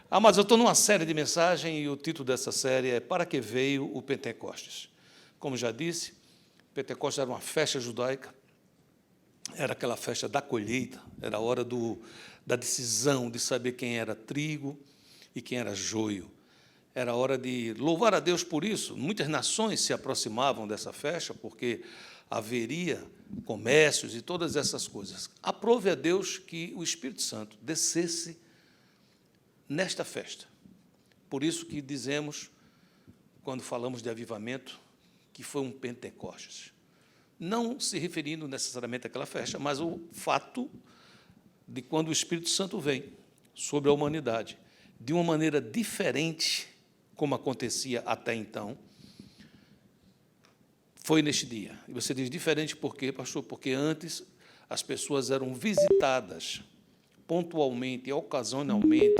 Mas eu estou numa série de mensagens e o título dessa série é Para que veio o Pentecostes? Como já disse, Pentecostes era uma festa judaica, era aquela festa da colheita, era a hora da decisão de saber quem era trigo e quem era joio. Era a hora de louvar a Deus por isso. Muitas nações se aproximavam dessa festa, porque haveria comércios e todas essas coisas. Aprove a Deus que o Espírito Santo descesse nesta festa. Por isso que dizemos, quando falamos de avivamento, que foi um Pentecostes. Não se referindo necessariamente àquela festa, mas o fato de quando o Espírito Santo vem sobre a humanidade, de uma maneira diferente, como acontecia até então, foi neste dia. E você diz diferente por quê, pastor? Porque antes as pessoas eram visitadas pontualmente, ocasionalmente,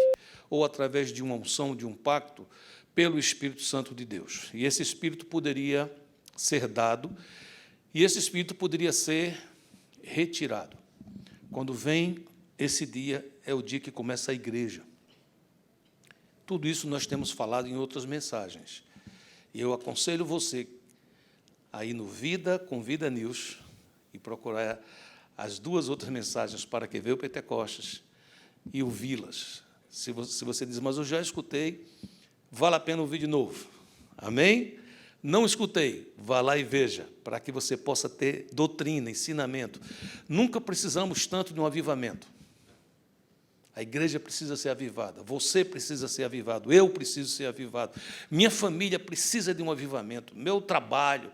ou através de uma unção, de um pacto, pelo Espírito Santo de Deus. E esse Espírito poderia ser dado, e esse Espírito poderia ser retirado. Quando vem esse dia, é o dia que começa a igreja. Tudo isso nós temos falado em outras mensagens. E eu aconselho você a ir no Vida com Vida News e procurar as duas outras mensagens para que veio o Pentecostes e ouvi-las. Se você diz, mas eu já escutei, vale a pena ouvir de novo. Amém? Não escutei, vá lá e veja, para que você possa ter doutrina, ensinamento. Nunca precisamos tanto de um avivamento. A igreja precisa ser avivada, você precisa ser avivado, eu preciso ser avivado, minha família precisa de um avivamento, meu trabalho,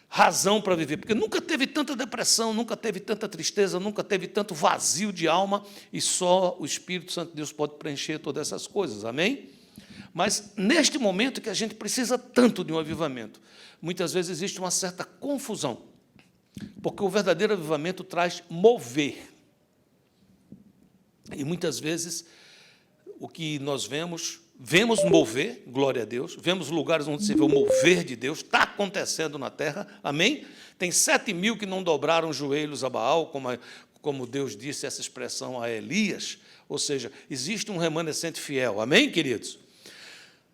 razão para viver, porque nunca teve tanta depressão, nunca teve tanta tristeza, nunca teve tanto vazio de alma, e só o Espírito Santo de Deus pode preencher todas essas coisas, amém? Mas, neste momento que a gente precisa tanto de um avivamento, muitas vezes existe uma certa confusão, porque o verdadeiro avivamento traz mover. E, muitas vezes, o que nós vemos mover, glória a Deus, vemos lugares onde se vê o mover de Deus, está acontecendo na terra, amém? Tem 7.000 que não dobraram os joelhos a Baal, como Deus disse essa expressão a Elias, ou seja, existe um remanescente fiel, amém, queridos?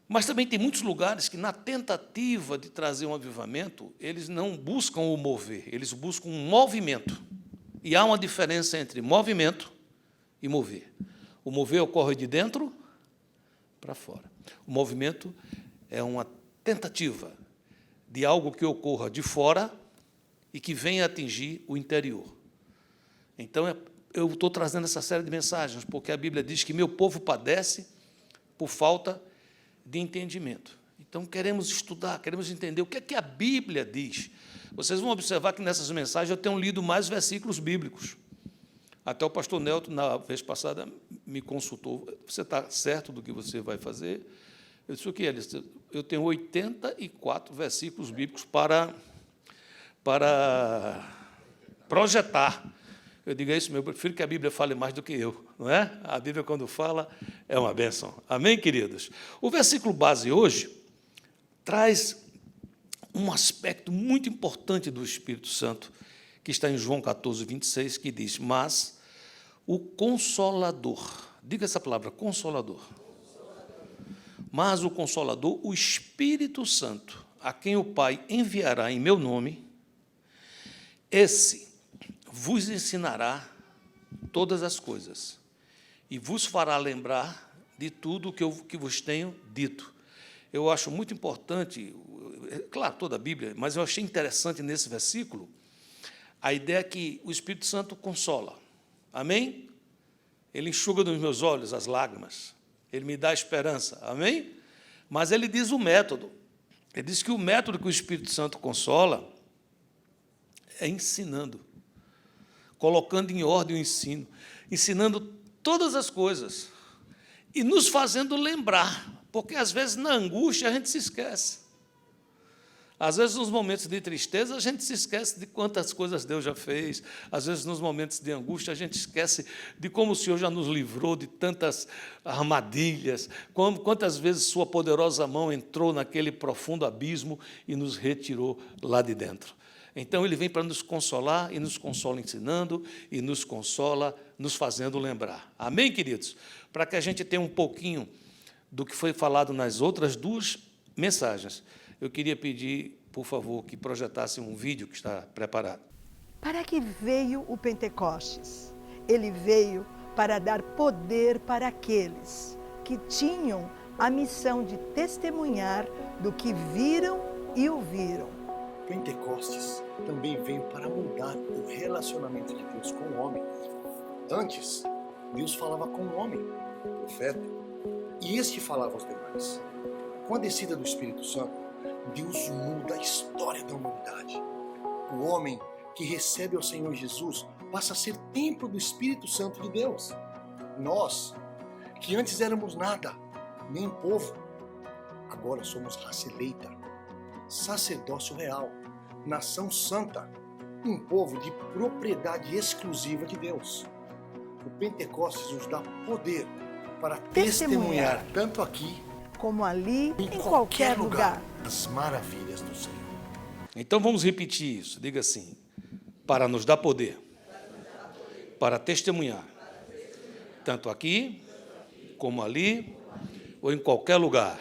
Mas também tem muitos lugares que, na tentativa de trazer um avivamento, eles não buscam o mover, eles buscam um movimento. E há uma diferença entre movimento e mover. O mover ocorre de dentro para fora. O movimento é uma tentativa de algo que ocorra de fora e que venha atingir o interior. Então, eu estou trazendo essa série de mensagens, porque a Bíblia diz que meu povo padece por falta de entendimento. Então, queremos estudar, queremos entender o que é que a Bíblia diz. Vocês vão observar que nessas mensagens eu tenho lido mais versículos bíblicos. Até o pastor Nelton, na vez passada, me consultou. Você está certo do que você vai fazer? Eu disse, o que é? Ele disse, eu tenho 84 versículos bíblicos para projetar. Eu digo, é isso mesmo, eu prefiro que a Bíblia fale mais do que eu, não é? A Bíblia, quando fala, é uma bênção. Amém, queridos? O versículo base hoje traz um aspecto muito importante do Espírito Santo, que está em João 14, 26, que diz, mas o Consolador, diga essa palavra, Consolador. Mas o Consolador, o Espírito Santo, a quem o Pai enviará em meu nome, esse vos ensinará todas as coisas e vos fará lembrar de tudo que vos tenho dito. Eu acho muito importante, claro, toda a Bíblia, mas eu achei interessante nesse versículo a ideia que o Espírito Santo consola. Amém? Ele enxuga dos meus olhos as lágrimas. Ele me dá esperança. Amém? Mas ele diz o método. Ele diz que o método que o Espírito Santo consola é ensinando, colocando em ordem o ensino, ensinando todas as coisas e nos fazendo lembrar, porque às vezes na angústia a gente se esquece. Às vezes, nos momentos de tristeza, a gente se esquece de quantas coisas Deus já fez. Às vezes, nos momentos de angústia, a gente esquece de como o Senhor já nos livrou de tantas armadilhas, quantas vezes sua poderosa mão entrou naquele profundo abismo e nos retirou lá de dentro. Então, ele vem para nos consolar, e nos consola ensinando, e nos consola nos fazendo lembrar. Amém, queridos? Para que a gente tenha um pouquinho do que foi falado nas outras duas mensagens, eu queria pedir, por favor, que projetasse um vídeo que está preparado. Para que veio o Pentecostes? Ele veio para dar poder para aqueles que tinham a missão de testemunhar do que viram e ouviram. Pentecostes também veio para mudar o relacionamento de Deus com o homem. Antes, Deus falava com o homem, o profeta, e este falava aos demais. Com a descida do Espírito Santo, Deus muda a história da humanidade. O homem que recebe ao Senhor Jesus passa a ser templo do Espírito Santo de Deus. Nós, que antes éramos nada, nem povo, agora somos raça eleita, sacerdócio real, nação santa, um povo de propriedade exclusiva de Deus. O Pentecostes nos dá poder para testemunhar tanto aqui como ali, em qualquer lugar, as maravilhas do Senhor. Então vamos repetir isso. Diga assim: para nos dar poder, para testemunhar, tanto aqui como ali ou em qualquer lugar.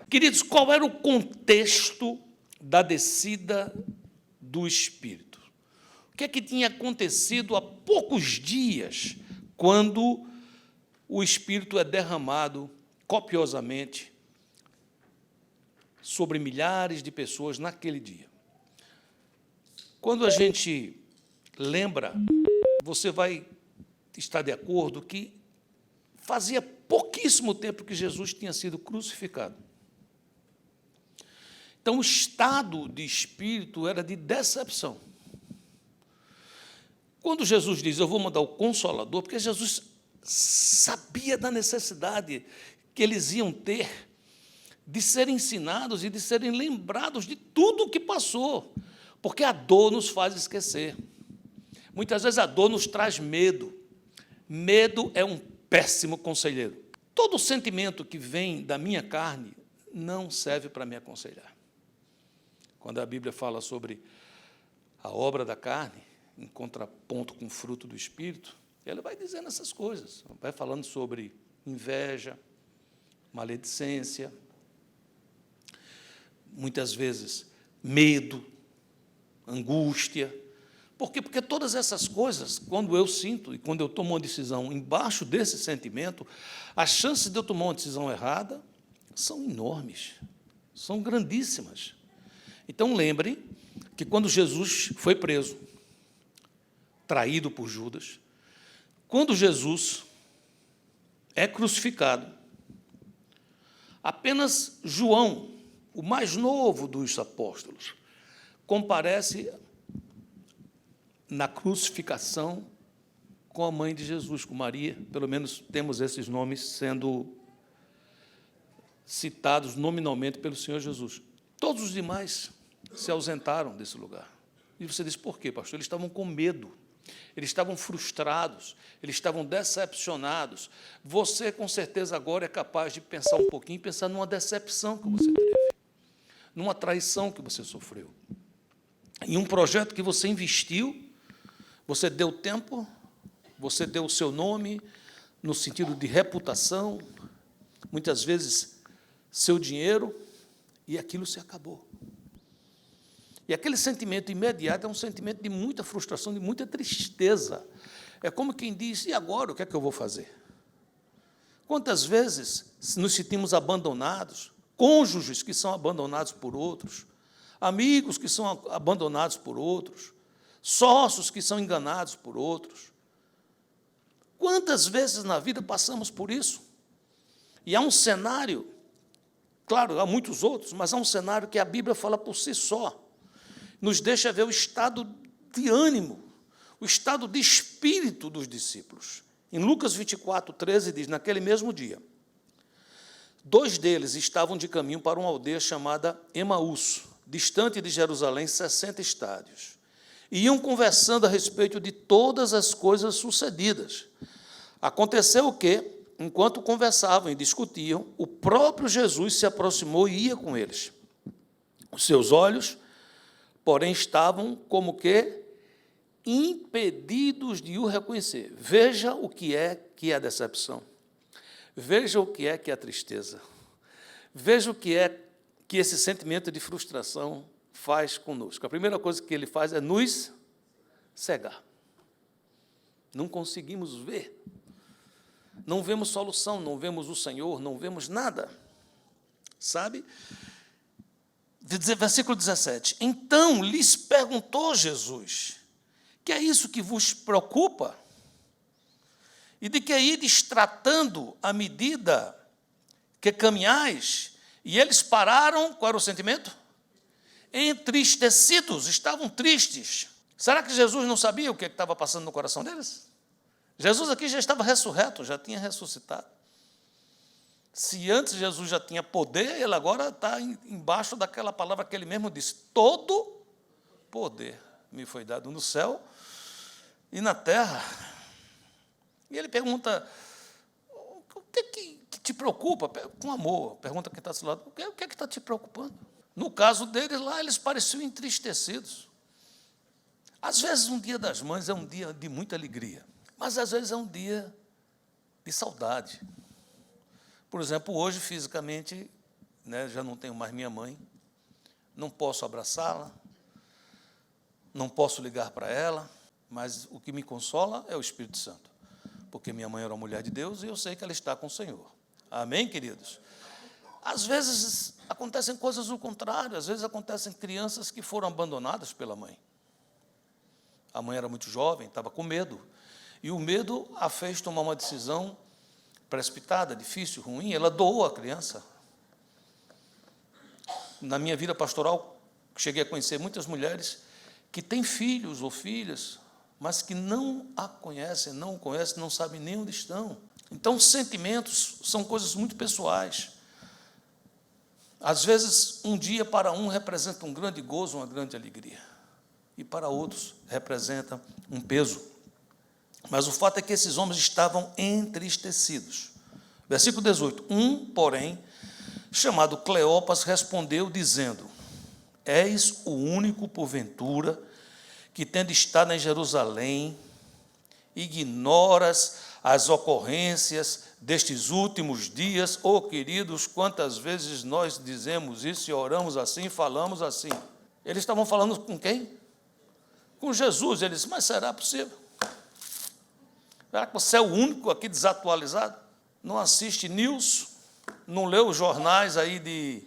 Queridos, qual era o contexto da descida do Espírito? O que é que tinha acontecido há poucos dias, quando o Espírito é derramado copiosamente sobre milhares de pessoas naquele dia? Quando a gente lembra, você vai estar de acordo que fazia pouquíssimo tempo que Jesus tinha sido crucificado. Então, o estado de espírito era de decepção. Quando Jesus diz, eu vou mandar o Consolador, porque Jesus sabia da necessidade que eles iam ter de serem ensinados e de serem lembrados de tudo o que passou, porque a dor nos faz esquecer. Muitas vezes a dor nos traz medo. Medo é um péssimo conselheiro. Todo sentimento que vem da minha carne não serve para me aconselhar. Quando a Bíblia fala sobre a obra da carne, em contraponto com o fruto do Espírito, ela vai dizendo essas coisas. Vai falando sobre inveja, maledicência, muitas vezes medo, angústia. Por quê? Porque todas essas coisas, quando eu sinto e quando eu tomo uma decisão embaixo desse sentimento, as chances de eu tomar uma decisão errada são enormes, são grandíssimas. Então, lembre que quando Jesus foi preso, traído por Judas, quando Jesus é crucificado, apenas João, o mais novo dos apóstolos, comparece na crucificação com a mãe de Jesus, com Maria. Pelo menos temos esses nomes sendo citados nominalmente pelo Senhor Jesus. Todos os demais se ausentaram desse lugar. E você diz, por quê, pastor? Eles estavam com medo, eles estavam frustrados, eles estavam decepcionados. Você, com certeza, agora é capaz de pensar um pouquinho, pensar numa decepção que você teve, numa traição que você sofreu, em um projeto que você investiu, você deu tempo, você deu o seu nome, no sentido de reputação, muitas vezes seu dinheiro, e aquilo se acabou. E aquele sentimento imediato é um sentimento de muita frustração, de muita tristeza. É como quem diz, e agora, o que é que eu vou fazer? Quantas vezes nos sentimos abandonados, cônjuges que são abandonados por outros, amigos que são abandonados por outros, sócios que são enganados por outros. Quantas vezes na vida passamos por isso? E há um cenário, claro, há muitos outros, mas há um cenário que a Bíblia fala por si só, nos deixa ver o estado de ânimo, o estado de espírito dos discípulos. Em Lucas 24, 13, diz, naquele mesmo dia, 2 deles estavam de caminho para uma aldeia chamada Emaús, distante de Jerusalém, 60 estádios. E iam conversando a respeito de todas as coisas sucedidas. Aconteceu que, enquanto conversavam e discutiam, o próprio Jesus se aproximou e ia com eles. Os seus olhos porém estavam como que impedidos de o reconhecer. Veja o que é a decepção. Veja o que é a tristeza. Veja o que é que esse sentimento de frustração faz conosco. A primeira coisa que ele faz é nos cegar. Não conseguimos ver. Não vemos solução, não vemos o Senhor, não vemos nada. Sabe? Versículo 17. Então lhes perguntou Jesus: que é isso que vos preocupa? E de que ides tratando à medida que caminhais? E eles pararam, qual era o sentimento? Entristecidos, estavam tristes. Será que Jesus não sabia o que estava passando no coração deles? Jesus aqui já estava ressurreto, já tinha ressuscitado. Se antes Jesus já tinha poder, ele agora está embaixo daquela palavra que ele mesmo disse: todo poder me foi dado no céu e na terra. E ele pergunta: o que te preocupa? Com amor, pergunta quem está do seu lado: o que é que está te preocupando? No caso deles lá, eles pareciam entristecidos. Às vezes um dia das mães é um dia de muita alegria, mas às vezes é um dia de saudade. Por exemplo, hoje, fisicamente, né, já não tenho mais minha mãe, não posso abraçá-la, não posso ligar para ela, mas o que me consola é o Espírito Santo, porque minha mãe era uma mulher de Deus e eu sei que ela está com o Senhor. Amém, queridos? Às vezes acontecem coisas do contrário, às vezes acontecem crianças que foram abandonadas pela mãe. A mãe era muito jovem, estava com medo, e o medo a fez tomar uma decisão precipitada, difícil, ruim. Ela doou a criança. Na minha vida pastoral, cheguei a conhecer muitas mulheres que têm filhos ou filhas, mas que não a conhecem, não sabem nem onde estão. Então, sentimentos são coisas muito pessoais. Às vezes, um dia para um representa um grande gozo, uma grande alegria, e para outros representa um peso. Mas o fato é que esses homens estavam entristecidos. Versículo 18. Um, porém, chamado Cleopas, respondeu, dizendo: és o único, porventura, que, tendo estado em Jerusalém, ignoras as ocorrências destes últimos dias? Oh, queridos, quantas vezes nós dizemos isso e oramos assim, falamos assim. Eles estavam falando com quem? Com Jesus. Eles disseram: mas será possível? Será que você é o único aqui desatualizado? Não assiste news? Não lê os jornais aí de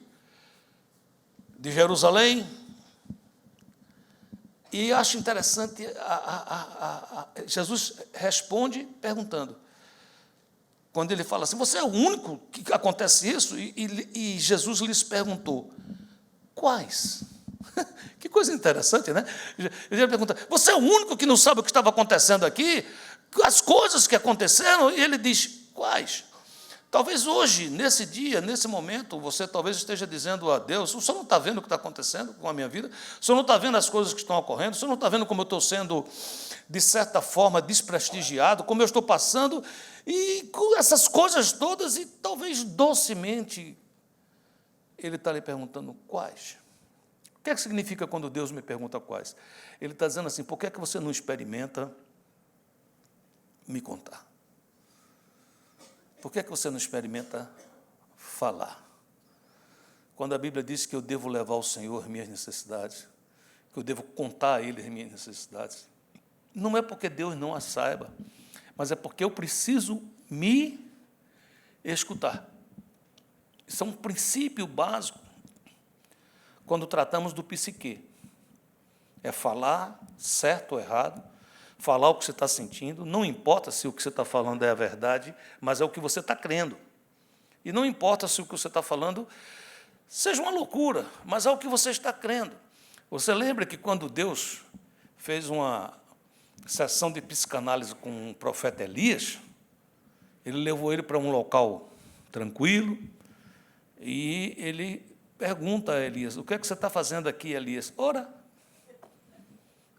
Jerusalém? E acho interessante, Jesus responde perguntando, quando ele fala assim: você é o único que acontece isso? E Jesus lhes perguntou: quais? Que coisa interessante, né? Ele pergunta: você é o único que não sabe o que estava acontecendo aqui? As coisas que aconteceram? E ele diz: quais? Talvez hoje, nesse dia, nesse momento, você talvez esteja dizendo a Deus: o senhor não está vendo o que está acontecendo com a minha vida? O senhor não está vendo as coisas que estão ocorrendo? O senhor não está vendo como eu estou sendo, de certa forma, desprestigiado? Como eu estou passando? E com essas coisas todas, e talvez docemente, ele está lhe perguntando: quais? O que é que significa quando Deus me pergunta quais? Ele está dizendo assim: por que é que você não experimenta me contar? Por que é que você não experimenta falar? Quando a Bíblia diz que eu devo levar ao Senhor minhas necessidades, que eu devo contar a Ele as minhas necessidades, não é porque Deus não as saiba, mas é porque eu preciso me escutar. Isso é um princípio básico quando tratamos do psique. É falar certo ou errado, falar o que você está sentindo, não importa se o que você está falando é a verdade, mas é o que você está crendo. E não importa se o que você está falando seja uma loucura, mas é o que você está crendo. Você lembra que quando Deus fez uma sessão de psicanálise com o profeta Elias, ele levou ele para um local tranquilo e ele pergunta a Elias: o que é que você está fazendo aqui, Elias? Ora,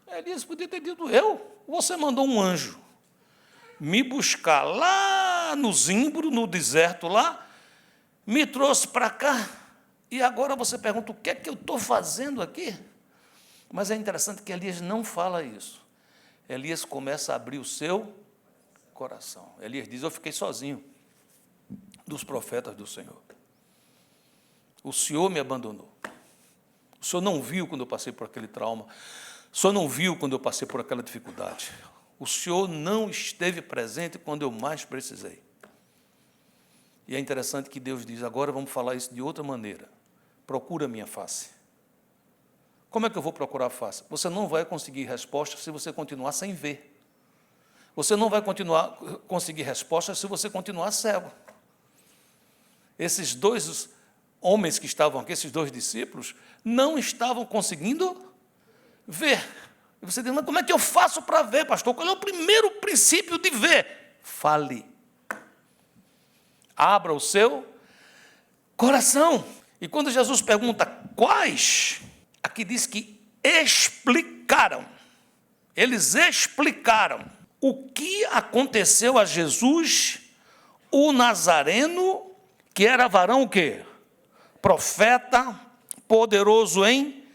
Elias podia ter dito: você mandou um anjo me buscar lá no Zimbro, no deserto lá, me trouxe para cá, e agora você pergunta: o que é que eu estou fazendo aqui? Mas é interessante que Elias não fala isso. Elias começa a abrir o seu coração. Elias diz, eu fiquei sozinho dos profetas do Senhor. O Senhor me abandonou. O Senhor não viu quando eu passei por aquele trauma. O Senhor não viu quando eu passei por aquela dificuldade. O Senhor não esteve presente quando eu mais precisei. E é interessante que Deus diz, agora vamos falar isso de outra maneira. Procura a minha face. Como é que eu vou procurar a face? Você não vai conseguir resposta se você continuar sem ver. Você não vai conseguir resposta se você continuar cego. Esses dois homens que estavam aqui, esses dois discípulos, não estavam conseguindo ver. E você diz, mas como é que eu faço para ver, pastor? Qual é o primeiro princípio de ver? Fale. Abra o seu coração. E quando Jesus pergunta quais, aqui diz que explicaram. Eles explicaram o que aconteceu a Jesus, o Nazareno, que era varão o quê? Profeta, poderoso em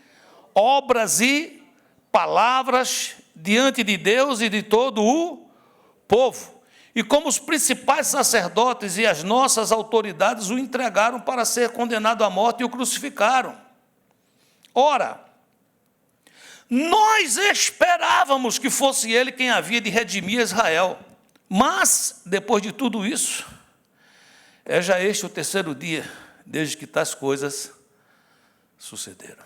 obras e palavras diante de Deus e de todo o povo. E como os principais sacerdotes e as nossas autoridades o entregaram para ser condenado à morte e o crucificaram. Ora, nós esperávamos que fosse ele quem havia de redimir Israel. Mas, depois de tudo isso, é já este o terceiro dia desde que tais coisas sucederam.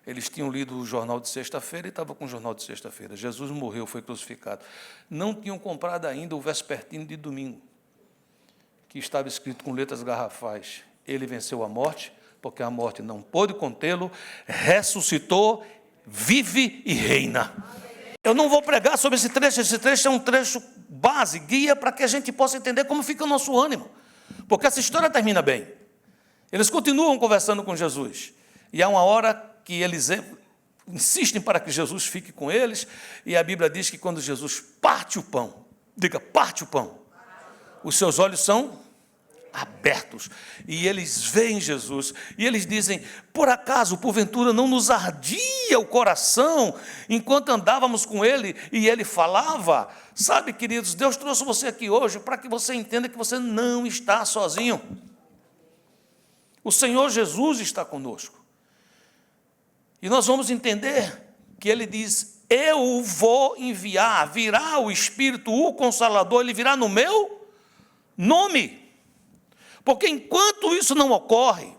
Eles tinham lido o jornal de sexta-feira e estavam com o jornal de sexta-feira. Jesus morreu, foi crucificado. Não tinham comprado ainda o vespertino de domingo, que estava escrito com letras garrafais. Ele venceu a morte, porque a morte não pôde contê-lo, ressuscitou, vive e reina. Eu não vou pregar sobre esse trecho é um trecho base, guia, para que a gente possa entender como fica o nosso ânimo. Porque essa história termina bem. Eles continuam conversando com Jesus. E há uma hora que eles insistem para que Jesus fique com eles, e a Bíblia diz que quando Jesus parte o pão, diga, parte o pão, os seus olhos são abertos, e eles veem Jesus, e eles dizem, por acaso, porventura, não nos ardia o coração, enquanto andávamos com ele, e ele falava? Sabe, queridos, Deus trouxe você aqui hoje, para que você entenda que você não está sozinho, o Senhor Jesus está conosco, e nós vamos entender que ele diz, eu vou enviar, virá o Espírito, o Consolador, ele virá no meu nome. Porque enquanto isso não ocorre,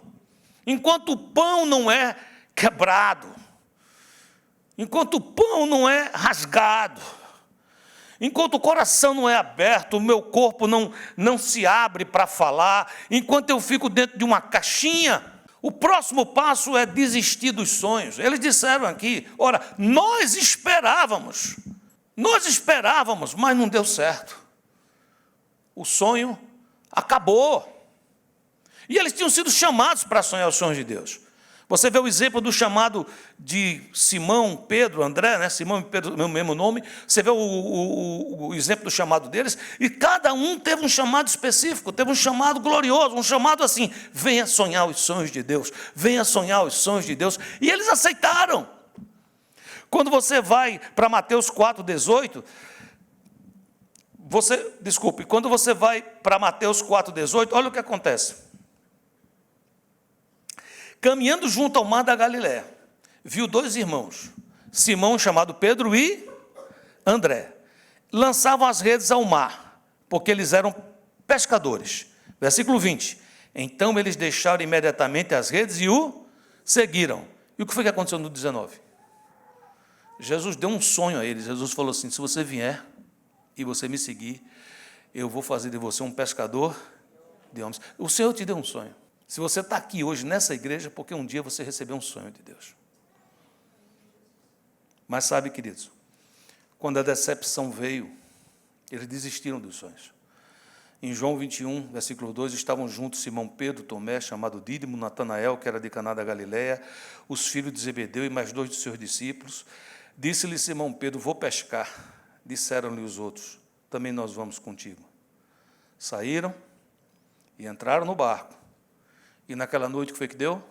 enquanto o pão não é quebrado, enquanto o pão não é rasgado, enquanto o coração não é aberto, o meu corpo não se abre para falar, enquanto eu fico dentro de uma caixinha, o próximo passo é desistir dos sonhos. Eles disseram aqui, ora, nós esperávamos, mas não deu certo. O sonho acabou. E eles tinham sido chamados para sonhar os sonhos de Deus. Você vê o exemplo do chamado de Simão, Pedro, André, né? Simão e Pedro, o mesmo nome. Você vê o exemplo do chamado deles. E cada um teve um chamado específico, teve um chamado glorioso, um chamado assim, venha sonhar os sonhos de Deus, venha sonhar os sonhos de Deus. E eles aceitaram. Quando você vai para Mateus 4,18, quando você vai para Mateus 4,18, olha o que acontece. Caminhando junto ao mar da Galiléia, viu dois irmãos, Simão, chamado Pedro, e André. Lançavam as redes ao mar, porque eles eram pescadores. Versículo 20. Então eles deixaram imediatamente as redes e o seguiram. E o que foi que aconteceu no 19? Jesus deu um sonho a eles. Jesus falou assim, se você vier e você me seguir, eu vou fazer de você um pescador de homens. O Senhor te deu um sonho. Se você está aqui hoje nessa igreja, porque um dia você recebeu um sonho de Deus. Mas sabe, queridos, quando a decepção veio, eles desistiram dos sonhos. Em João 21, versículo 2, estavam juntos Simão Pedro, Tomé, chamado Dídimo, Natanael, que era de Caná da Galiléia, os filhos de Zebedeu e mais dois de seus discípulos. Disse-lhe Simão Pedro, vou pescar. Disseram-lhe os outros, também nós vamos contigo. Saíram e entraram no barco. E naquela noite, o que foi que deu?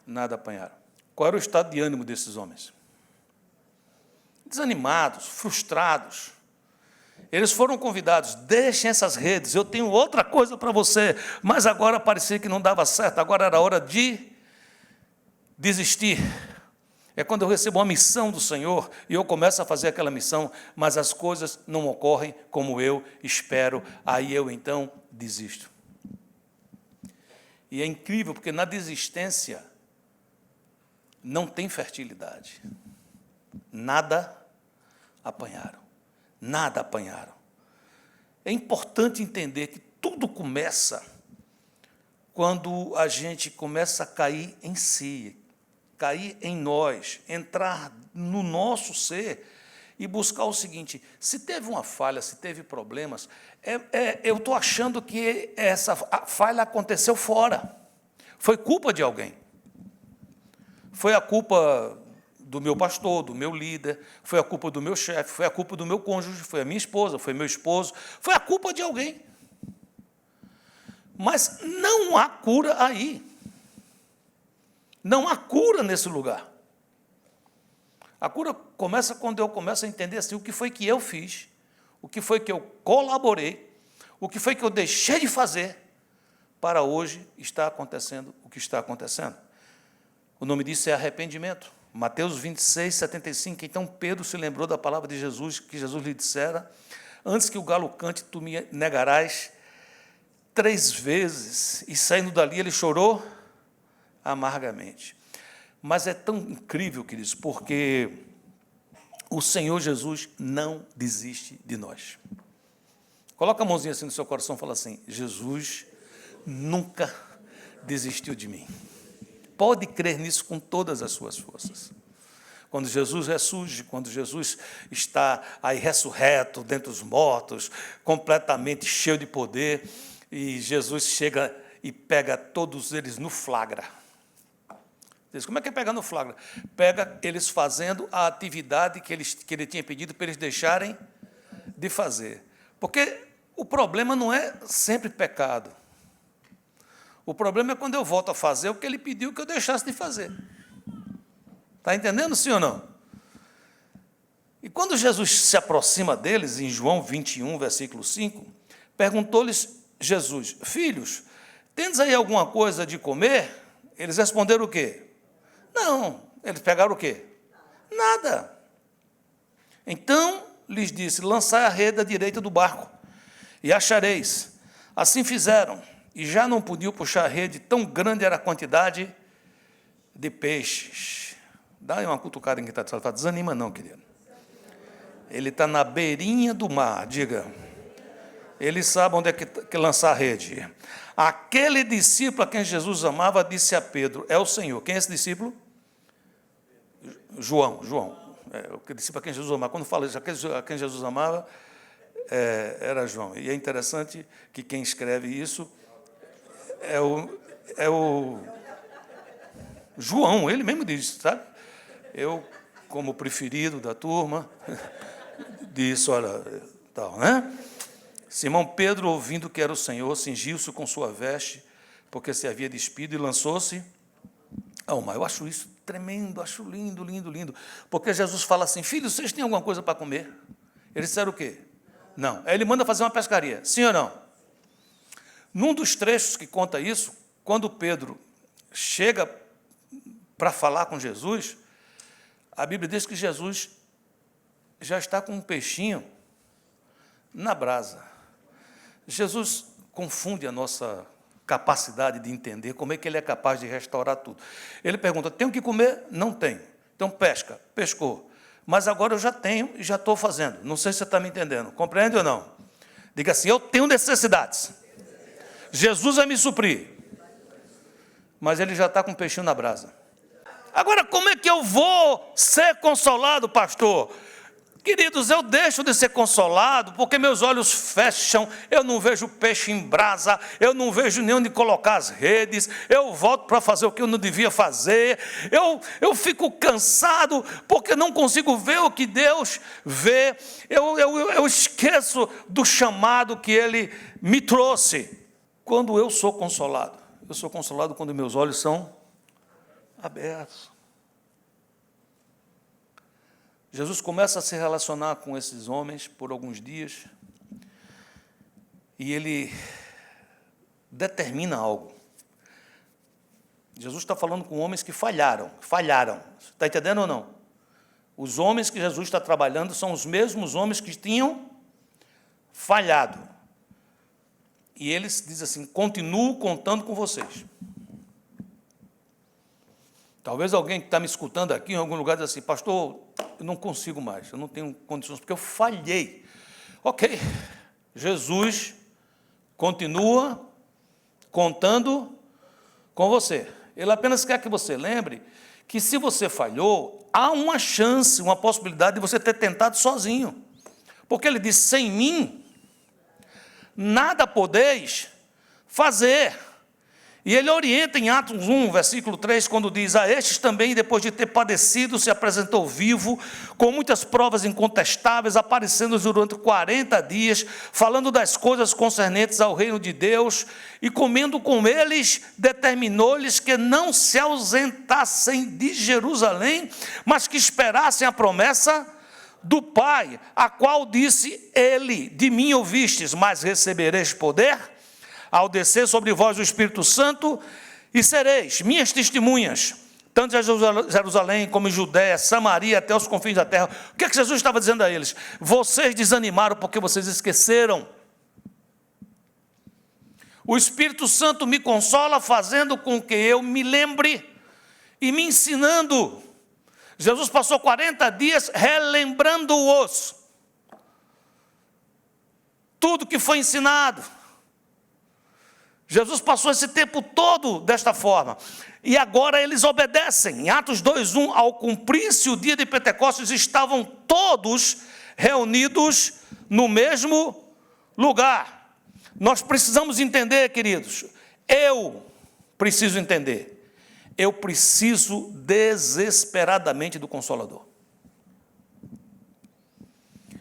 Nada apanharam. Qual era o estado de ânimo desses homens? Desanimados, frustrados. Eles foram convidados, deixem essas redes, eu tenho outra coisa para você, mas agora parecia que não dava certo, agora era hora de desistir. É quando eu recebo uma missão do Senhor e eu começo a fazer aquela missão, mas as coisas não ocorrem como eu espero, aí eu então desisto. E é incrível, porque na desistência não tem fertilidade. Nada apanharam. Nada apanharam. É importante entender que tudo começa quando a gente começa a cair em si, cair em nós, entrar no nosso ser e buscar o seguinte: se teve uma falha, se teve problemas, eu estou achando que essa falha aconteceu fora. Foi culpa de alguém. Foi a culpa do meu pastor, do meu líder, foi a culpa do meu chefe, foi a culpa do meu cônjuge, foi a minha esposa, foi meu esposo, foi a culpa de alguém. Mas não há cura aí. Não há cura nesse lugar. A cura começa quando eu começo a entender assim, o que foi que eu fiz, o que foi que eu colaborei, o que foi que eu deixei de fazer para hoje estar acontecendo o que está acontecendo. O nome disso é arrependimento. Mateus 26, 75, então Pedro se lembrou da palavra de Jesus, que Jesus lhe dissera: antes que o galo cante, tu me negarás 3 vezes. E saindo dali, ele chorou amargamente. Mas é tão incrível, queridos, porque o Senhor Jesus não desiste de nós. Coloca a mãozinha assim no seu coração e fala assim: Jesus nunca desistiu de mim. Pode crer nisso com todas as suas forças. Quando Jesus ressurge, quando Jesus está aí ressurreto, dentre os mortos, completamente cheio de poder, e Jesus chega e pega todos eles no flagra. Diz, como é que é pegar no flagra? Pega eles fazendo a atividade que ele tinha pedido para eles deixarem de fazer. Porque o problema não é sempre pecado. O problema é quando eu volto a fazer o que ele pediu que eu deixasse de fazer. Está entendendo, sim ou não? E quando Jesus se aproxima deles, em João 21, versículo 5, perguntou-lhes Jesus: filhos, tendes aí alguma coisa de comer? Eles responderam o quê? Não. Eles pegaram o quê? Nada. Então lhes disse: lançai a rede à direita do barco, e achareis. Assim fizeram. E já não podiam puxar a rede, tão grande era a quantidade de peixes. Dá aí uma cutucada em quem está falando. Desanima não, querido. Ele está na beirinha do mar, diga. Ele sabe onde é que lançar a rede. Aquele discípulo a quem Jesus amava disse a Pedro: é o Senhor. Quem é esse discípulo? João. O discípulo a quem Jesus amava. Quando fala isso, a quem Jesus amava, era João. E é interessante que quem escreve isso é o João, ele mesmo diz, sabe? Eu, como preferido da turma, disse, olha, tal, né? Simão Pedro, ouvindo que era o Senhor, cingiu-se com sua veste, porque se havia despido, e lançou-se ao mar. Eu acho isso tremendo, acho lindo, lindo, lindo. Porque Jesus fala assim: filhos, vocês têm alguma coisa para comer? Eles disseram o quê? Não. Aí ele manda fazer uma pescaria. Sim ou não? Num dos trechos que conta isso, quando Pedro chega para falar com Jesus, a Bíblia diz que Jesus já está com um peixinho na brasa. Jesus confunde a nossa capacidade de entender como é que ele é capaz de restaurar tudo. Ele pergunta: tem o que comer? Não tem. Então pesca. Pescou. Mas agora eu já tenho e já estou fazendo. Não sei se você está me entendendo. Compreende ou não? Diga assim: eu tenho necessidades. Jesus vai me suprir. Mas ele já está com um peixinho na brasa. Agora, como é que eu vou ser consolado, pastor? Queridos, eu deixo de ser consolado porque meus olhos fecham, eu não vejo peixe em brasa, eu não vejo nem onde colocar as redes, eu volto para fazer o que eu não devia fazer, eu fico cansado porque não consigo ver o que Deus vê, eu esqueço do chamado que Ele me trouxe. Quando eu sou consolado quando meus olhos são abertos. Jesus começa a se relacionar com esses homens por alguns dias e ele determina algo. Jesus está falando com homens que falharam. Está entendendo ou não? Os homens que Jesus está trabalhando são os mesmos homens que tinham falhado. E eles dizem assim: continuo contando com vocês. Talvez alguém que está me escutando aqui em algum lugar diz assim: pastor, eu não consigo mais, eu não tenho condições, porque eu falhei. Ok, Jesus continua contando com você. Ele apenas quer que você lembre que se você falhou, há uma chance, uma possibilidade de você ter tentado sozinho. Porque ele diz: sem mim, nada podeis fazer. E ele orienta em Atos 1, versículo 3, quando diz: a estes também, depois de ter padecido, se apresentou vivo, com muitas provas incontestáveis, aparecendo durante 40 dias, falando das coisas concernentes ao reino de Deus, e comendo com eles, determinou-lhes que não se ausentassem de Jerusalém, mas que esperassem a promessa do Pai, a qual disse ele: de mim ouvistes, mas recebereis poder ao descer sobre vós o Espírito Santo, e sereis minhas testemunhas, tanto em Jerusalém como em Judéia, Samaria, até os confins da terra. O que é que Jesus estava dizendo a eles? Vocês desanimaram porque vocês esqueceram. O Espírito Santo me consola, fazendo com que eu me lembre e me ensinando. Jesus passou 40 dias relembrando-os tudo que foi ensinado. Jesus passou esse tempo todo desta forma. E agora eles obedecem. Em Atos 2:1, ao cumprir-se o dia de Pentecostes, estavam todos reunidos no mesmo lugar. Nós precisamos entender, queridos. Eu preciso entender. Eu preciso desesperadamente do Consolador.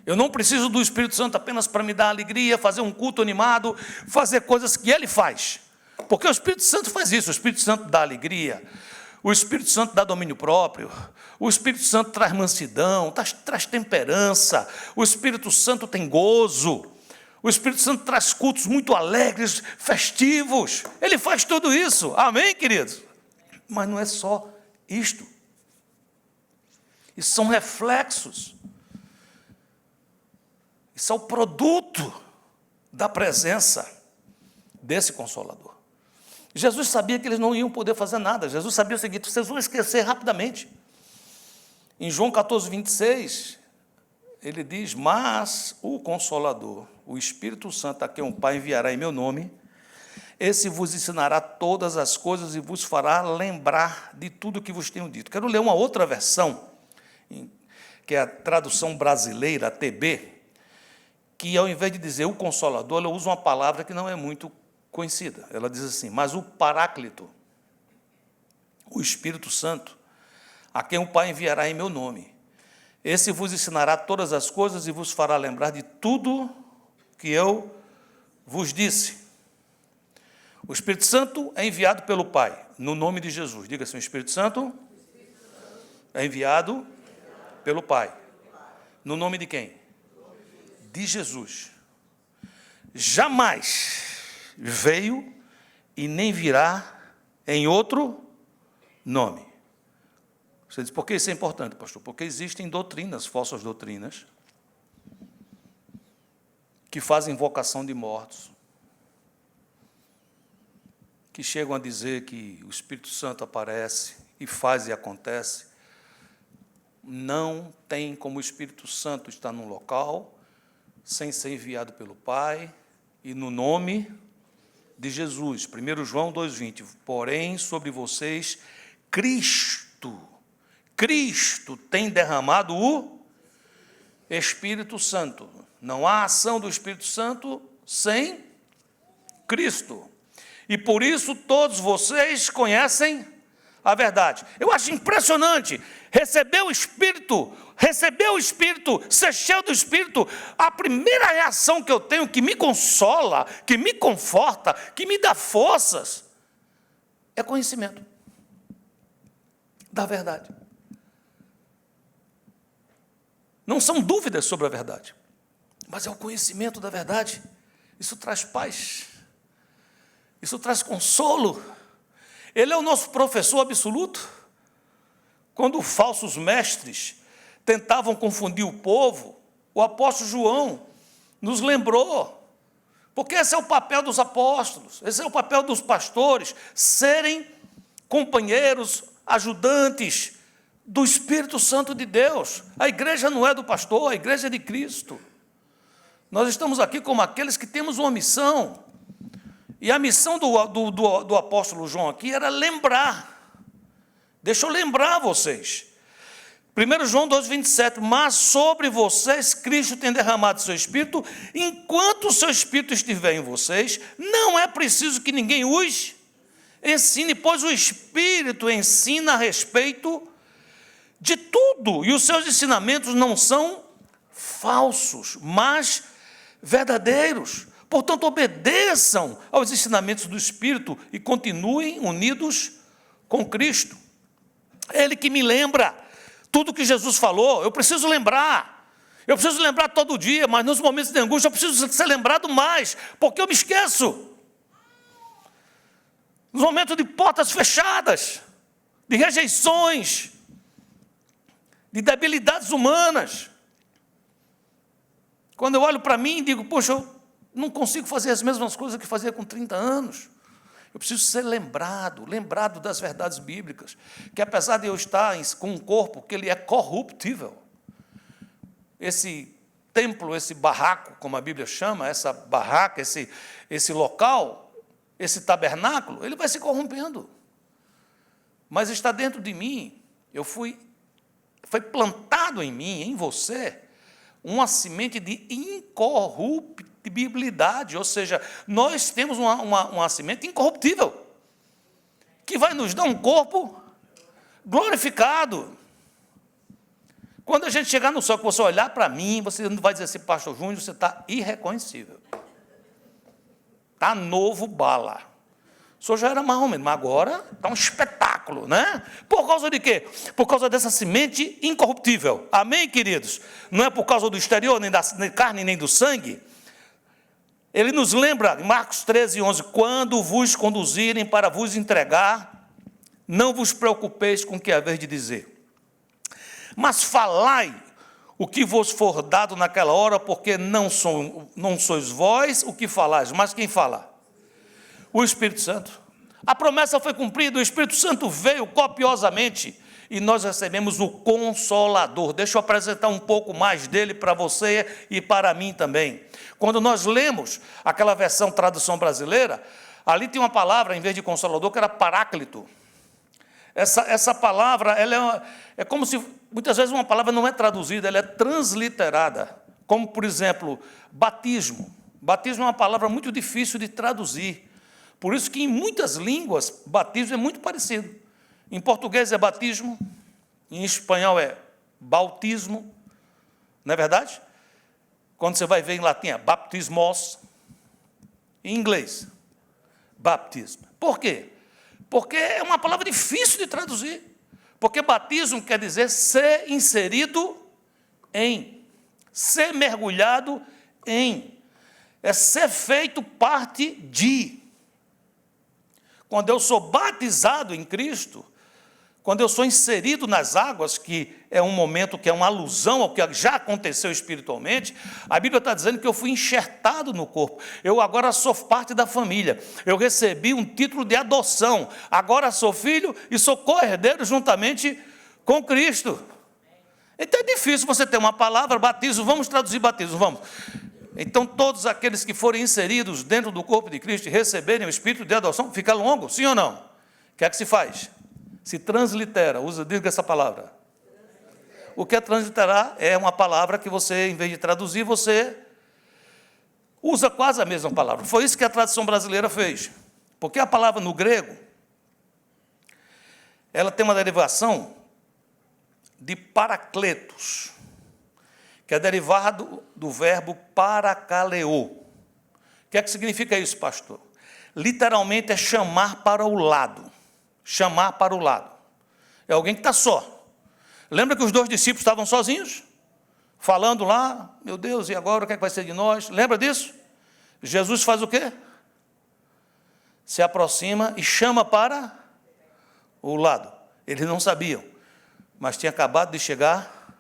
Eu não preciso do Espírito Santo apenas para me dar alegria, fazer um culto animado, fazer coisas que Ele faz. Porque o Espírito Santo faz isso. O Espírito Santo dá alegria, o Espírito Santo dá domínio próprio, o Espírito Santo traz mansidão, traz temperança, o Espírito Santo tem gozo, o Espírito Santo traz cultos muito alegres, festivos. Ele faz tudo isso. Amém, queridos? Mas não é só isto. Isso são reflexos. Isso é o produto da presença desse Consolador. Jesus sabia que eles não iam poder fazer nada. Jesus sabia o seguinte: vocês vão esquecer rapidamente. Em João 14:26, ele diz: mas o Consolador, o Espírito Santo, a quem o Pai enviará em meu nome, esse vos ensinará todas as coisas e vos fará lembrar de tudo que vos tenho dito. Quero ler uma outra versão, que é a tradução brasileira, a TB, que ao invés de dizer o Consolador, ela usa uma palavra que não é muito conhecida. Ela diz assim: mas o Paráclito, o Espírito Santo, a quem o Pai enviará em meu nome, esse vos ensinará todas as coisas e vos fará lembrar de tudo que eu vos disse. O Espírito Santo é enviado pelo Pai, no nome de Jesus. Diga assim: o Espírito Santo é enviado pelo Pai. No nome de quem? De Jesus. Jamais veio e nem virá em outro nome. Você diz: por que isso é importante, pastor? Porque existem doutrinas, falsas doutrinas, que fazem invocação de mortos, que chegam a dizer que o Espírito Santo aparece e faz e acontece. Não tem como o Espírito Santo estar num local sem ser enviado pelo Pai e no nome de Jesus. 1 João 2,20. Porém, sobre vocês, Cristo tem derramado o Espírito Santo. Não há ação do Espírito Santo sem Cristo. E por isso todos vocês conhecem a verdade. Eu acho impressionante receber o Espírito, ser cheio do Espírito. A primeira reação que eu tenho, que me consola, que me conforta, que me dá forças, é conhecimento da verdade. Não são dúvidas sobre a verdade, mas é o conhecimento da verdade. Isso traz paz, isso traz consolo. Ele é o nosso professor absoluto. Quando falsos mestres tentavam confundir o povo, o apóstolo João nos lembrou, porque esse é o papel dos apóstolos, esse é o papel dos pastores, serem companheiros, ajudantes do Espírito Santo de Deus. A igreja não é do pastor, a igreja é de Cristo. Nós estamos aqui como aqueles que temos uma missão, e a missão do apóstolo João aqui era lembrar. Deixa eu lembrar vocês. 1 João 2,27, mas sobre vocês Cristo tem derramado seu Espírito, enquanto o seu Espírito estiver em vocês, não é preciso que ninguém os ensine, pois o Espírito ensina a respeito de tudo, e os seus ensinamentos não são falsos, mas verdadeiros. Portanto, obedeçam aos ensinamentos do Espírito e continuem unidos com Cristo. É Ele que me lembra tudo que Jesus falou. Eu preciso lembrar todo dia, mas nos momentos de angústia eu preciso ser lembrado mais, porque eu me esqueço. Nos momentos de portas fechadas, de rejeições, de debilidades humanas, quando eu olho para mim e digo, poxa, eu não consigo fazer as mesmas coisas que fazia com 30 anos. Eu preciso ser lembrado das verdades bíblicas, que apesar de eu estar com um corpo que ele é corruptível, esse templo, esse barraco, como a Bíblia chama, essa barraca, esse local, esse tabernáculo, ele vai se corrompendo. Mas está dentro de mim, foi plantado em mim, em você, uma semente de incorruptibilidade, ou seja, nós temos uma semente incorruptível, que vai nos dar um corpo glorificado. Quando a gente chegar no céu, que você olhar para mim, você não vai dizer assim, pastor Júnior, você está irreconhecível. Está novo bala. O senhor já era mais ou menos, mas agora está um espetáculo, né? Por causa de quê? Por causa dessa semente incorruptível. Amém, queridos? Não é por causa do exterior, nem da carne, nem do sangue. Ele nos lembra, em Marcos 13:11, quando vos conduzirem para vos entregar, não vos preocupeis com o que haver de dizer. Mas falai o que vos for dado naquela hora, porque não sois vós o que falais, mas quem fala? O Espírito Santo. A promessa foi cumprida, o Espírito Santo veio copiosamente e nós recebemos o Consolador. Deixa eu apresentar um pouco mais dele para você e para mim também. Quando nós lemos aquela versão tradução brasileira, ali tem uma palavra, em vez de Consolador, que era Paráclito. Essa palavra, ela é como se, muitas vezes uma palavra não é traduzida, ela é transliterada. Como, por exemplo, batismo. Batismo é uma palavra muito difícil de traduzir. Por isso que em muitas línguas, batismo é muito parecido. Em português é batismo, em espanhol é bautismo, não é verdade? Quando você vai ver em latim é baptismos, em inglês, baptismo. Por quê? Porque é uma palavra difícil de traduzir. Porque batismo quer dizer ser inserido em, ser mergulhado em, é ser feito parte de. Quando eu sou batizado em Cristo, quando eu sou inserido nas águas, que é um momento que é uma alusão ao que já aconteceu espiritualmente, a Bíblia está dizendo que eu fui enxertado no corpo. Eu agora sou parte da família. Eu recebi um título de adoção. Agora sou filho e sou co-herdeiro juntamente com Cristo. Então é difícil você ter uma palavra, batismo, vamos traduzir batismo, vamos. Então, todos aqueles que forem inseridos dentro do corpo de Cristo e receberem o Espírito de adoção, fica longo, sim ou não? O que é que se faz? Se translitera, diga essa palavra. O que é transliterar é uma palavra que você, em vez de traduzir, você usa quase a mesma palavra. Foi isso que a tradução brasileira fez. Porque a palavra no grego, ela tem uma derivação de paracletos, que é derivado do verbo parakaleo. O que é que significa isso, pastor? Literalmente é chamar para o lado. Chamar para o lado. É alguém que está só. Lembra que os 2 discípulos estavam sozinhos? falando lá, meu Deus, e agora o que é que vai ser de nós? Lembra disso? Jesus faz o quê? Se aproxima e chama para o lado. Eles não sabiam, mas tinha acabado de chegar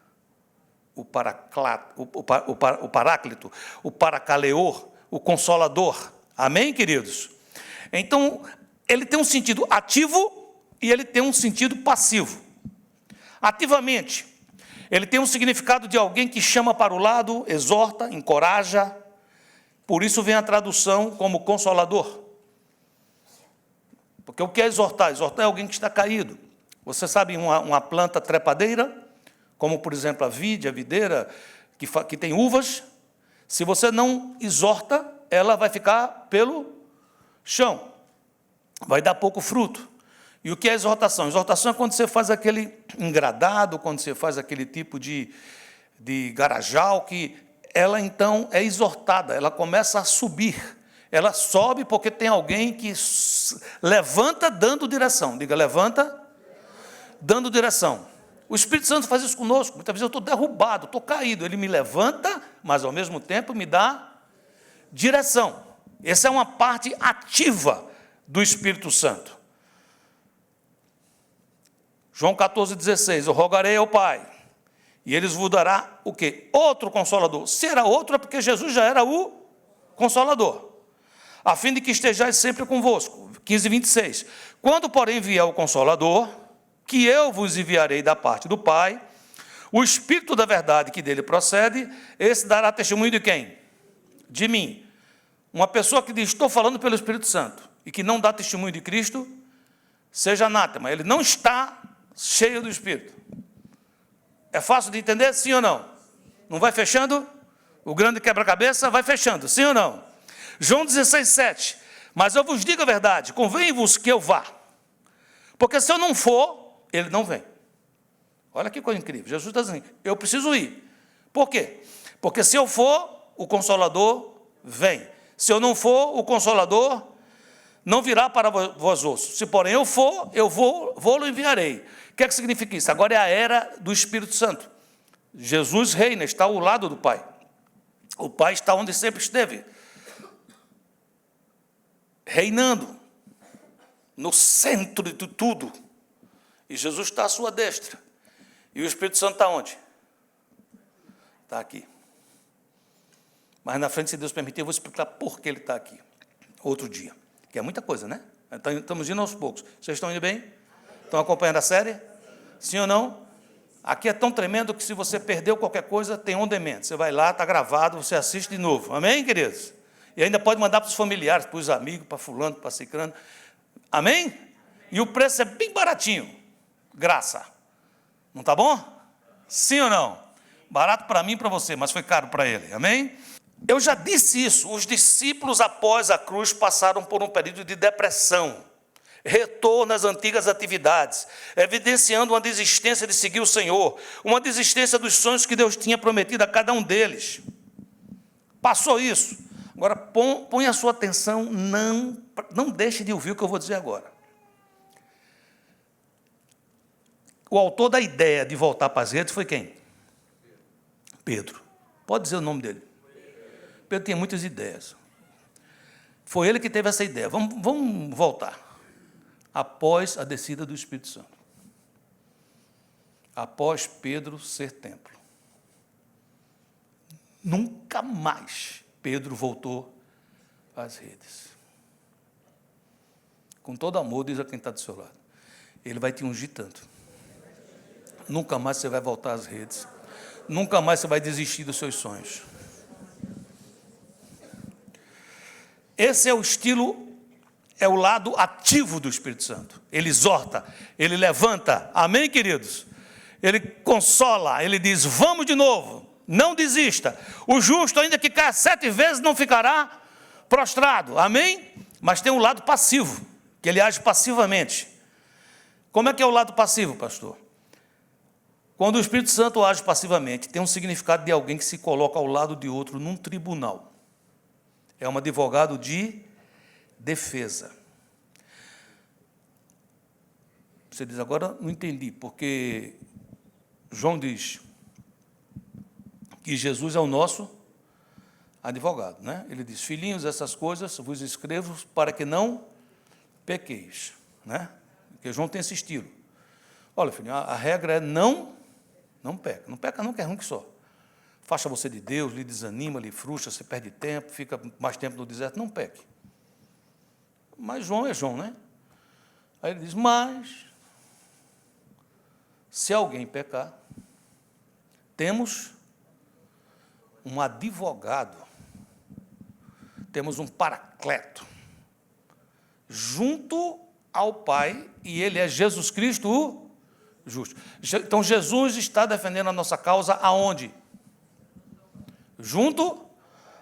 o Paráclito, o Paracaleor, o Consolador. Amém, queridos? Então, ele tem um sentido ativo e ele tem um sentido passivo. Ativamente, ele tem um significado de alguém que chama para o lado, exorta, encoraja. Por isso vem a tradução como consolador. Porque o que é exortar? Exortar é alguém que está caído. Você sabe uma planta trepadeira, como, por exemplo, a vide, a videira, que tem uvas. Se você não exorta, ela vai ficar pelo chão. Vai dar pouco fruto. E o que é exortação? Exortação é quando você faz aquele engradado, quando você faz aquele tipo de garajal, que ela, então, é exortada, ela começa a subir. Ela sobe porque tem alguém que levanta dando direção. Diga, levanta dando direção. O Espírito Santo faz isso conosco. Muitas vezes eu estou derrubado, estou caído. Ele me levanta, mas ao mesmo tempo me dá direção. Essa é uma parte ativa do Espírito Santo. João 14,16, eu rogarei ao Pai, e Ele vos dará o quê? Outro Consolador. Se era outro, é porque Jesus já era o Consolador. A fim de que estejais sempre convosco. 15:26. Quando, porém, vier o Consolador, que eu vos enviarei da parte do Pai, o Espírito da verdade que dele procede, esse dará testemunho de quem? De mim. Uma pessoa que diz, estou falando pelo Espírito Santo, e que não dá testemunho de Cristo, seja anátema. Ele não está cheio do Espírito. É fácil de entender, sim ou não? Não vai fechando? O grande quebra-cabeça vai fechando, sim ou não? João 16:7. Mas eu vos digo a verdade, convém-vos que eu vá. Porque se eu não for, ele não vem. Olha que coisa incrível. Jesus está dizendo, eu preciso ir. Por quê? Porque se eu for, o Consolador vem. Se eu não for, o Consolador não virá para vós outros. Se, porém, eu for, eu vou-lo enviarei. O que é que significa isso? Agora é a era do Espírito Santo. Jesus reina, está ao lado do Pai. O Pai está onde sempre esteve. Reinando. No centro de tudo. E Jesus está à sua destra. E o Espírito Santo está onde? Está aqui. Mas na frente, se Deus permitir, eu vou explicar por que ele está aqui. Outro dia. Que é muita coisa, né? Estamos indo aos poucos. Vocês estão indo bem? Estão acompanhando a série? Sim ou não? Aqui é tão tremendo que se você perdeu qualquer coisa, tem on demand. Você vai lá, está gravado, você assiste de novo. Amém, queridos? E ainda pode mandar para os familiares, para os amigos, para fulano, para ciclano. Amém? E o preço é bem baratinho. Graça. Não está bom? Sim ou não? Barato para mim e para você, mas foi caro para ele. Amém? Eu já disse isso, os discípulos após a cruz passaram por um período de depressão, retorno às antigas atividades, evidenciando uma desistência de seguir o Senhor, uma desistência dos sonhos que Deus tinha prometido a cada um deles. Passou isso. Agora, põe a sua atenção, não deixe de ouvir o que eu vou dizer agora. O autor da ideia de voltar para as redes foi quem? Pedro. Pode dizer o nome dele. Pedro tinha muitas ideias. Foi ele que teve essa ideia. Vamos voltar. Após a descida do Espírito Santo. Após Pedro ser templo. Nunca mais Pedro voltou às redes. Com todo amor, diz a quem está do seu lado. Ele vai te ungir tanto. Nunca mais você vai voltar às redes. Nunca mais você vai desistir dos seus sonhos. Esse é o estilo, é o lado ativo do Espírito Santo. Ele exorta, ele levanta. Amém, queridos? Ele consola, ele diz, vamos de novo, não desista. O justo, ainda que caia 7 vezes, não ficará prostrado. Amém? Mas tem um lado passivo, que ele age passivamente. Como é que é o lado passivo, pastor? Quando o Espírito Santo age passivamente, tem um significado de alguém que se coloca ao lado de outro num tribunal. É um advogado de defesa. Você diz, agora não entendi, porque João diz, E Jesus é o nosso advogado, né? Ele diz: filhinhos, essas coisas vos escrevo para que não pequeis, né? Porque João tem esse estilo. Olha, filhinho, a regra é não peca. Não peca não, que é ruim que só. Faça você de Deus, lhe desanima, lhe frustra, você perde tempo, fica mais tempo no deserto, não peque. Mas João é João, né? Aí ele diz: mas, se alguém pecar, temos um advogado, temos um paracleto, junto ao Pai, e ele é Jesus Cristo, o justo. Então, Jesus está defendendo a nossa causa aonde? Junto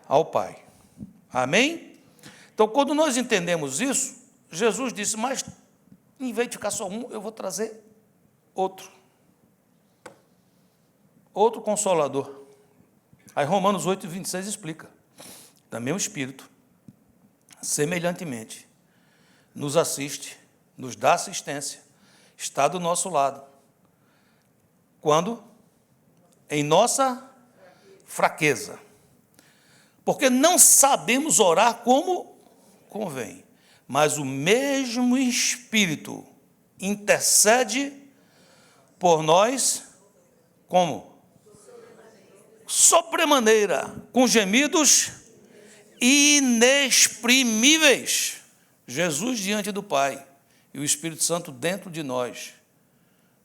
ao Pai. Amém? Então, quando nós entendemos isso, Jesus disse: mas, em vez de ficar só um, eu vou trazer outro Consolador. Aí Romanos 8, 26 explica: também o Espírito, semelhantemente, nos assiste, nos dá assistência, está do nosso lado. Quando? Em nossa fraqueza. Porque não sabemos orar como convém, mas o mesmo Espírito intercede por nós como? Sobremaneira, com gemidos inexprimíveis. Jesus diante do Pai e o Espírito Santo dentro de nós.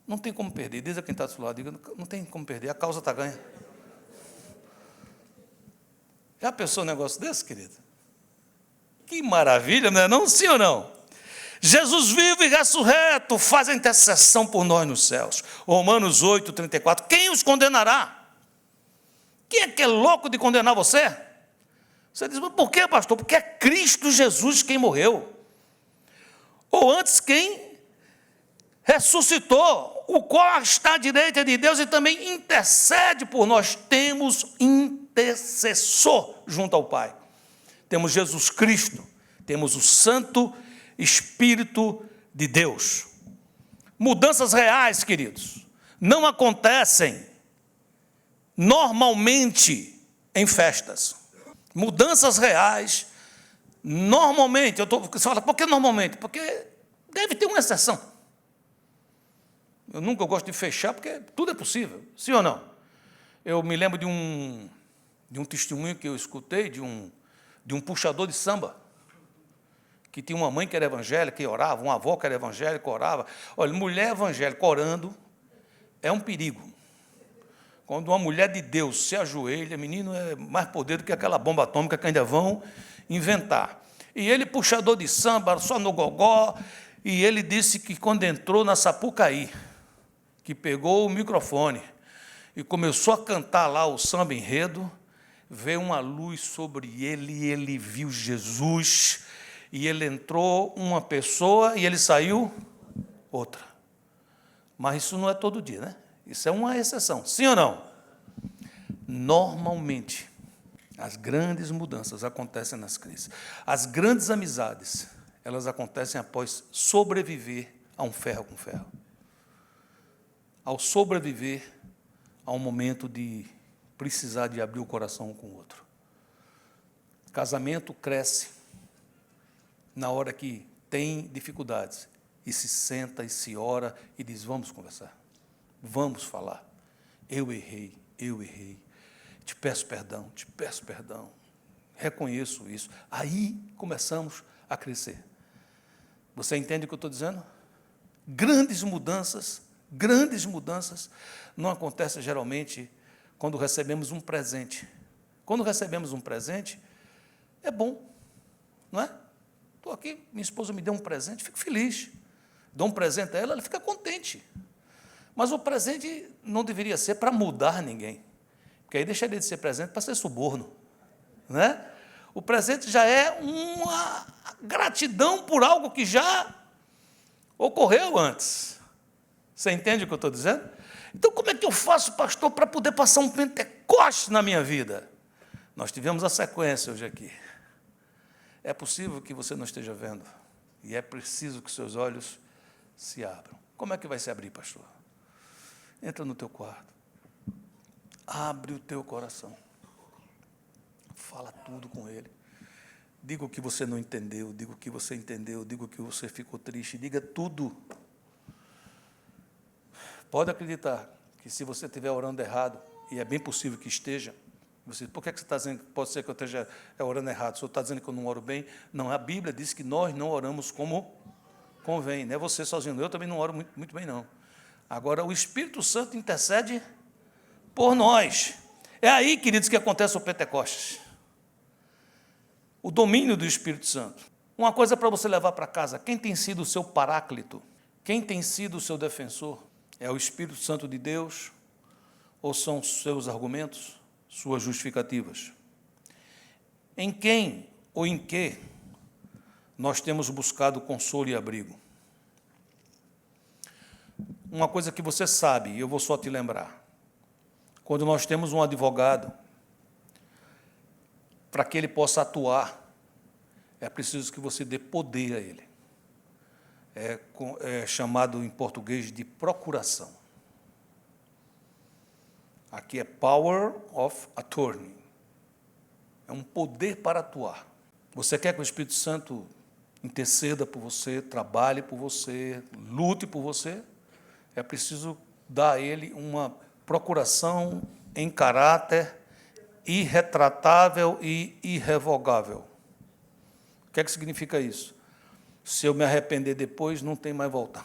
Não tem como perder. Diz a quem está do seu lado, diga: não tem como perder, a causa está ganha. Já pensou um negócio desse, querido? Que maravilha, não é não? Sim ou não? Jesus vivo e ressurreto faz a intercessão por nós nos céus. Romanos 8, 34. Quem os condenará? Quem é que é louco de condenar você? Você diz: mas por quê, pastor? Porque é Cristo Jesus quem morreu. Ou antes, quem ressuscitou, o qual está à direita de Deus e também intercede por nós. Temos intercessor junto ao Pai. Temos Jesus Cristo, temos o Santo Espírito de Deus. Mudanças reais, queridos, não acontecem normalmente em festas. Mudanças reais, normalmente, você fala: por que normalmente? Porque deve ter uma exceção. Eu nunca gosto de fechar, porque tudo é possível, sim ou não? Eu me lembro de um testemunho que eu escutei de um puxador de samba, que tinha uma mãe que era evangélica e orava, uma avó que era evangélica e orava. Olha, mulher evangélica orando é um perigo. Quando uma mulher de Deus se ajoelha, menino, é mais poder do que aquela bomba atômica que ainda vão inventar. E ele, puxador de samba, só no gogó, e ele disse que quando entrou na Sapucaí, que pegou o microfone e começou a cantar lá o samba enredo, veio uma luz sobre ele e ele viu Jesus, e ele entrou uma pessoa e ele saiu outra. Mas isso não é todo dia, né? Isso é uma exceção, sim ou não? Normalmente, as grandes mudanças acontecem nas crises. As grandes amizades, elas acontecem após sobreviver a um ferro com ferro. Ao sobreviver a um momento de precisar de abrir o coração um com o outro. Casamento cresce na hora que tem dificuldades e se senta e se ora e diz: vamos conversar. Vamos falar. Eu errei. Te peço perdão. Reconheço isso. Aí começamos a crescer. Você entende o que eu estou dizendo? Grandes mudanças não acontecem geralmente quando recebemos um presente. Quando recebemos um presente, é bom, não é? Estou aqui, minha esposa me deu um presente, fico feliz. Dou um presente a ela, ela fica contente. Mas o presente não deveria ser para mudar ninguém, porque aí deixaria de ser presente para ser suborno, né? O presente já é uma gratidão por algo que já ocorreu antes. Você entende o que eu estou dizendo? Então, como é que eu faço, pastor, para poder passar um Pentecoste na minha vida? Nós tivemos a sequência hoje aqui. É possível que você não esteja vendo, e é preciso que seus olhos se abram. Como é que vai se abrir, pastor? Entra no teu quarto, Abre o teu coração. Fala tudo com Ele. Diga o que você não entendeu, diga o que você entendeu, diga o que você ficou triste, diga tudo. Pode acreditar que se você estiver orando errado, e é bem possível que esteja, você, por que você está dizendo que pode ser que eu esteja orando errado? O senhor está dizendo que eu não oro bem? Não, a Bíblia diz que nós não oramos como convém, não é você sozinho, eu também não oro muito bem, não. Agora, o Espírito Santo intercede por nós. É aí, queridos, que acontece o Pentecostes. O domínio do Espírito Santo. Uma coisa para você levar para casa: quem tem sido o seu paráclito? Quem tem sido o seu defensor? É o Espírito Santo de Deus ou são os seus argumentos, suas justificativas? Em quem ou em que nós temos buscado consolo e abrigo? Uma coisa que você sabe, e eu vou só te lembrar: quando nós temos um advogado, para que ele possa atuar, é preciso que você dê poder a ele. É chamado em português de procuração. Aqui é power of attorney. É um poder para atuar. Você quer que o Espírito Santo interceda por você, trabalhe por você, lute por você? É preciso dar a ele uma procuração em caráter irretratável e irrevogável. O que é que significa isso? Se eu me arrepender depois, não tem mais volta.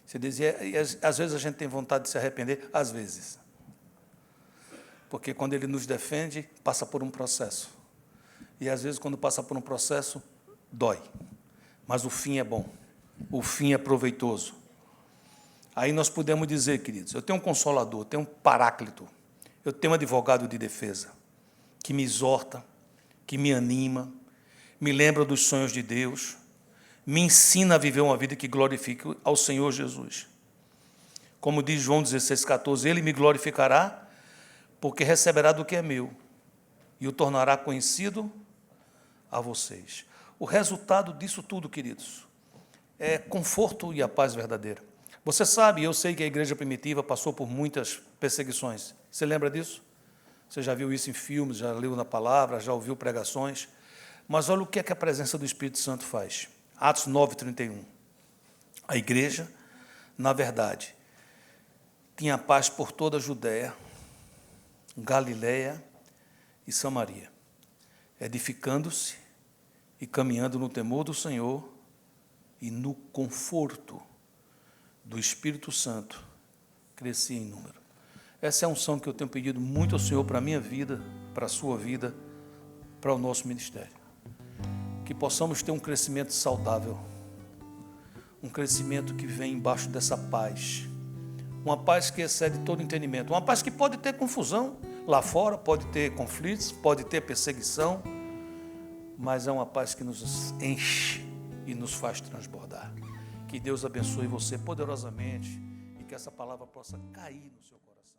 Você dizia, às vezes a gente tem vontade de se arrepender, às vezes. Porque quando ele nos defende, passa por um processo. E às vezes, quando passa por um processo, dói. Mas o fim é bom. O fim é proveitoso. Aí nós podemos dizer, queridos, eu tenho um consolador, eu tenho um paráclito, eu tenho um advogado de defesa, que me exorta, que me anima, me lembra dos sonhos de Deus, me ensina a viver uma vida que glorifique ao Senhor Jesus. Como diz João 16,14, Ele me glorificará, porque receberá do que é meu, e o tornará conhecido a vocês. O resultado disso tudo, queridos, é conforto e a paz verdadeira. Você sabe, eu sei que a igreja primitiva passou por muitas perseguições. Você lembra disso? Você já viu isso em filmes, já leu na palavra, já ouviu pregações. Mas olha o que é que a presença do Espírito Santo faz. Atos 9:31. A igreja, na verdade, tinha paz por toda a Judéia, Galiléia e Samaria, edificando-se e caminhando no temor do Senhor e no conforto do Espírito Santo, crescia em número. Essa é a unção que eu tenho pedido muito ao Senhor para a minha vida, para a sua vida, para o nosso ministério. Que possamos ter um crescimento saudável, um crescimento que vem embaixo dessa paz, uma paz que excede todo entendimento, uma paz que pode ter confusão lá fora, pode ter conflitos, pode ter perseguição, mas é uma paz que nos enche e nos faz transbordar. Que Deus abençoe você poderosamente e que essa palavra possa cair no seu coração.